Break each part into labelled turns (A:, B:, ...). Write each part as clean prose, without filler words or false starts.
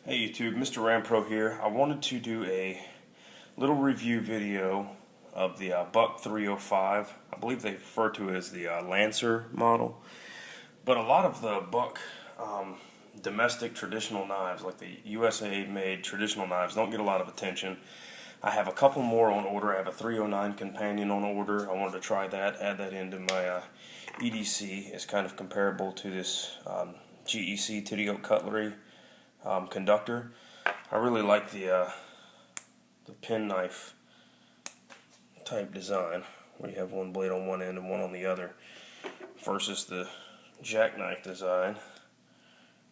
A: Hey YouTube, MrRampro here. I wanted to do a little review video of the Buck 305. I believe they refer to it as the Lancer model. But a lot of the Buck domestic traditional knives, like the USA made traditional knives, don't get a lot of attention. I have a couple more on order. I have a 309 companion on order. I wanted to try that, add that into my EDC. It's kind of comparable to this GEC Titty Oak Cutlery conductor. I really like the penknife type design, where you have one blade on one end and one on the other, versus the jackknife design.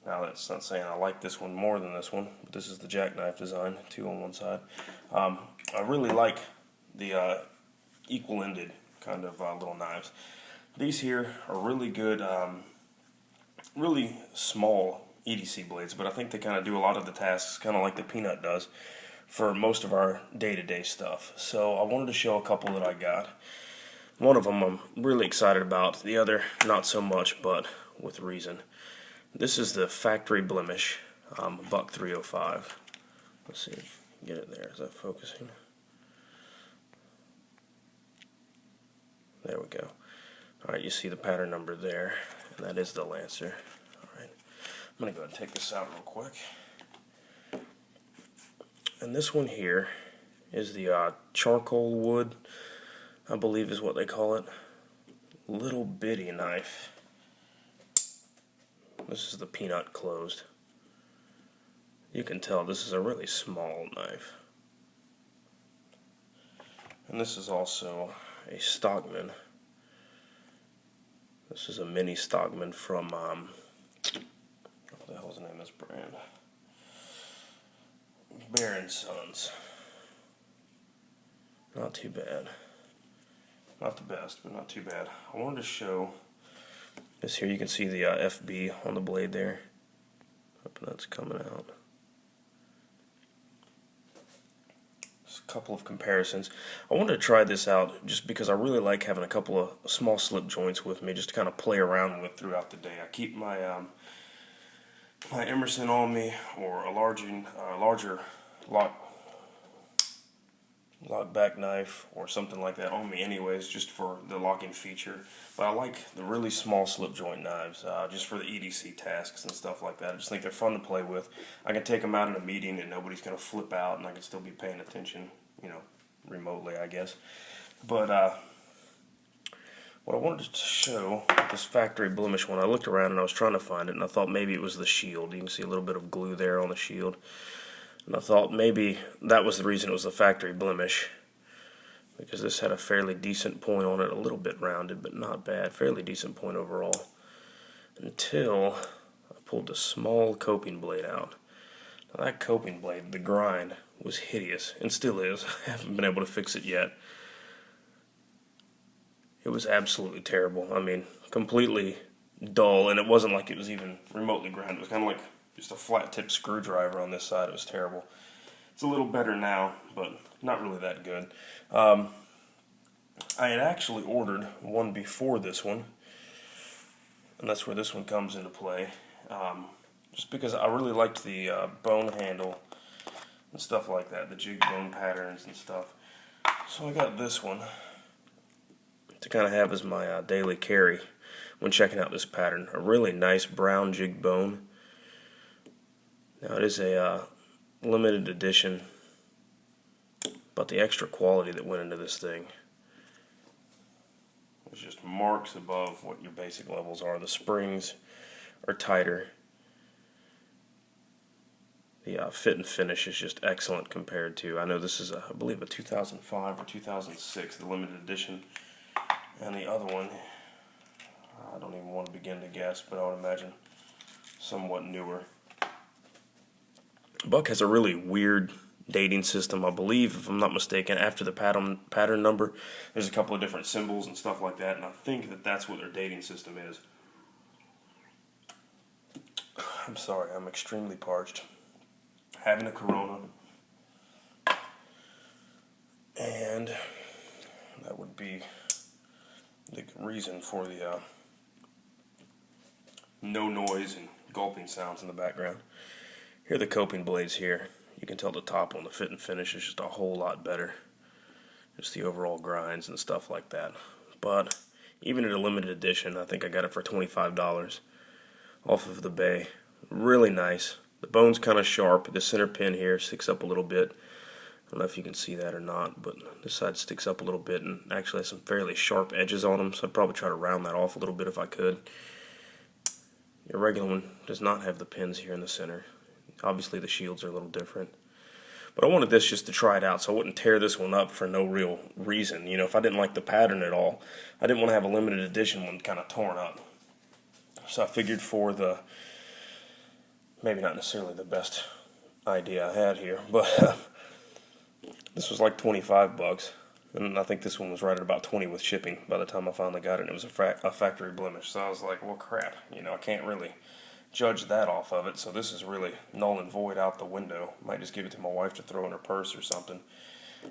A: Now that's not saying I like this one more than this one, but this is the jackknife design, two on one side. I really like the equal-ended kind of little knives. These here are really good, really small EDC blades, but I think they kind of do a lot of the tasks, kind of like the Peanut does, for most of our day-to-day stuff. So I wanted to show a couple that I got. One of them I'm really excited about, the other not so much, but with reason. This is the factory Blemish Buck 305. Let's see if I can get it there. Is that focusing? There we go. Alright, you see the pattern number there, and that is the Lancer. Alright, I'm going to go ahead and take this out real quick. And this one here is the charcoal wood, I believe is what they call it. Little bitty knife. This is the Peanut closed. You can tell this is a really small knife. And this is also a Stockman. This is a mini Stockman from, what the hell is the name of this brand? Bear & Sons. Not too bad. Not the best, but not too bad. I wanted to show this here. You can see the FB on the blade there. Hope that's coming out. Just a couple of comparisons. I wanted to try this out just because I really like having a couple of small slip joints with me, just to kind of play around with throughout the day. I keep my my Emerson on me, or a larger lock back knife or something like that on me anyways, just for the locking feature. But I like the really small slip joint knives, just for the EDC tasks and stuff like that. I just think they're fun to play with. I can take them out in a meeting and nobody's going to flip out, and I can still be paying attention, you know, remotely, I guess. But what I wanted to show, this factory Blemish one, I looked around and I was trying to find it, and I thought maybe it was the shield. You can see a little bit of glue there on the shield. And I thought maybe that was the reason it was a factory Blemish, because this had a fairly decent point on it, a little bit rounded, but not bad, fairly decent point overall, until I pulled the small coping blade out. Now that coping blade, the grind, was hideous, and still is. I haven't been able to fix it yet. It was absolutely terrible. I mean, completely dull, and it wasn't like it was even remotely ground. It was kind of like just a flat tip screwdriver on this side. It was terrible. It's a little better now, but not really that good. I had actually ordered one before this one, and that's where this one comes into play. Just because I really liked the bone handle and stuff like that, the jig bone patterns and stuff. So I got this one to kind of have as my daily carry when checking out this pattern. A really nice brown jig bone. Now it is a limited edition, but the extra quality that went into this thing was just marks above what your basic levels are. The springs are tighter. The fit and finish is just excellent compared to, I know this is, I believe, a 2005 or 2006, the limited edition. And the other one, I don't even want to begin to guess, but I would imagine somewhat newer. Buck has a really weird dating system, I believe, if I'm not mistaken. After the pattern number, there's a couple of different symbols and stuff like that, and I think that that's what their dating system is. I'm sorry, I'm extremely parched. Having a Corona, and that would be the reason for the no noise and gulping sounds in the background. Here are the coping blades here. You can tell the top on the fit and finish is just a whole lot better. Just the overall grinds and stuff like that. But even at a limited edition, I think I got it for $25 off of the Bay. Really nice. The bone's kind of sharp. The center pin here sticks up a little bit. I don't know if you can see that or not, but this side sticks up a little bit and actually has some fairly sharp edges on them, so I'd probably try to round that off a little bit if I could. Your regular one does not have the pins here in the center. Obviously the shields are a little different. But I wanted this just to try it out so I wouldn't tear this one up for no real reason. You know, if I didn't like the pattern at all, I didn't want to have a limited edition one kind of torn up. So I figured for the, maybe not necessarily the best idea I had here, but this was like 25 bucks, and I think this one was right at about 20 with shipping by the time I finally got it, and it was a factory blemish. So I was like, well, crap, you know, I can't really judge that off of it, so this is really null and void out the window. Might just give it to my wife to throw in her purse or something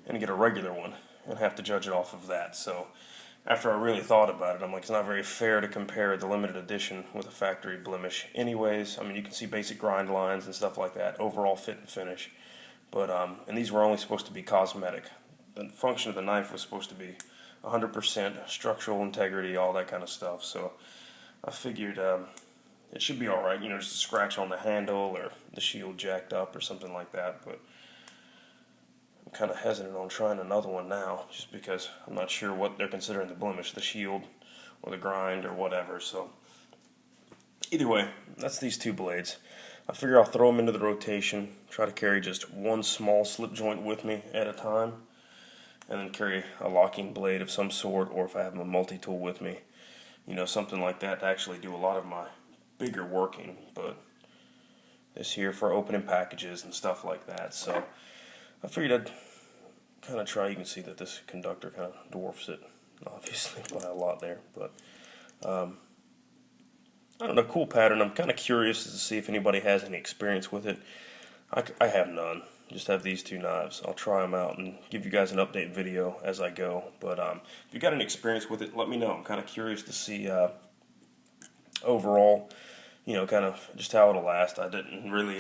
A: and get a regular one and have to judge it off of that. So after I really thought about it, I'm like, it's not very fair to compare the limited edition with a factory blemish anyways. I mean, you can see basic grind lines and stuff like that, overall fit and finish. But and these were only supposed to be cosmetic. The function of the knife was supposed to be 100% structural integrity, all that kind of stuff. So I figured it should be alright, you know, just a scratch on the handle or the shield jacked up or something like that. But I'm kind of hesitant on trying another one now, just because I'm not sure what they're considering the blemish, the shield or the grind or whatever. So either way, that's these two blades. I figure I'll throw them into the rotation, try to carry just one small slip joint with me at a time, and then carry a locking blade of some sort, or if I have my multi-tool with me, you know, something like that to actually do a lot of my bigger working. But this here for opening packages and stuff like that. So I figured I'd kind of try. You can see that this conductor kind of dwarfs it, obviously, by a lot there, but I don't know, cool pattern. I'm kind of curious to see if anybody has any experience with it. I have none. Just have these two knives. I'll try them out and give you guys an update video as I go. But if you got any experience with it, let me know. I'm kind of curious to see overall, you know, kind of just how it'll last. I didn't really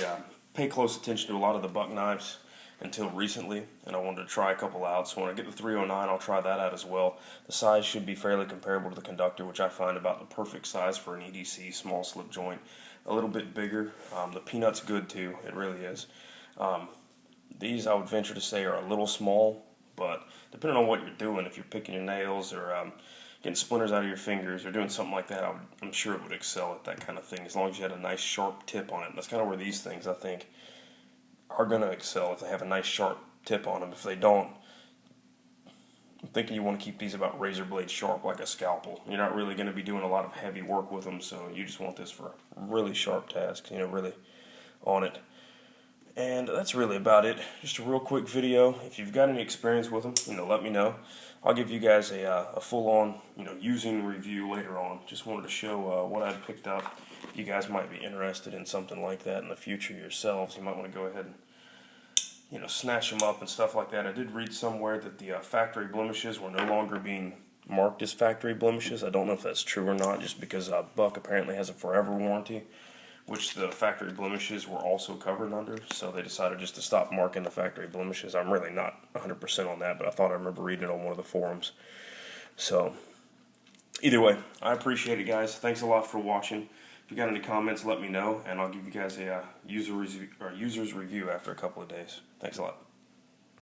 A: pay close attention to a lot of the buck knives until recently, and I wanted to try a couple out. So when I get the 309, I'll try that out as well. The size should be fairly comparable to the conductor, which I find about the perfect size for an EDC small slip joint. A little bit bigger. The peanut's good too. It really is. These I would venture to say are a little small, but depending on what you're doing, if you're picking your nails or getting splinters out of your fingers or doing something like that, I'm sure it would excel at that kind of thing, as long as you had a nice sharp tip on it. And that's kind of where these things, I think, are going to excel, if they have a nice sharp tip on them. If they don't, I'm thinking you want to keep these about razor blade sharp, like a scalpel. You're not really going to be doing a lot of heavy work with them, so you just want this for really sharp tasks, you know, really on it. And that's really about it. Just a real quick video. If you've got any experience with them, you know, let me know. I'll give you guys a full-on, you know, using review later on. Just wanted to show what I'd picked up. If you guys might be interested in something like that in the future yourselves, you might want to go ahead and, you know, snatch them up and stuff like that. I did read somewhere that the factory blemishes were no longer being marked as factory blemishes. I don't know if that's true or not, just because Buck apparently has a forever warranty, which the factory blemishes were also covered under, so they decided just to stop marking the factory blemishes. I'm really not 100% on that, but I thought I remember reading it on one of the forums. So, either way, I appreciate it, guys. Thanks a lot for watching. If you got any comments, let me know, and I'll give you guys a user's review after a couple of days. Thanks a lot.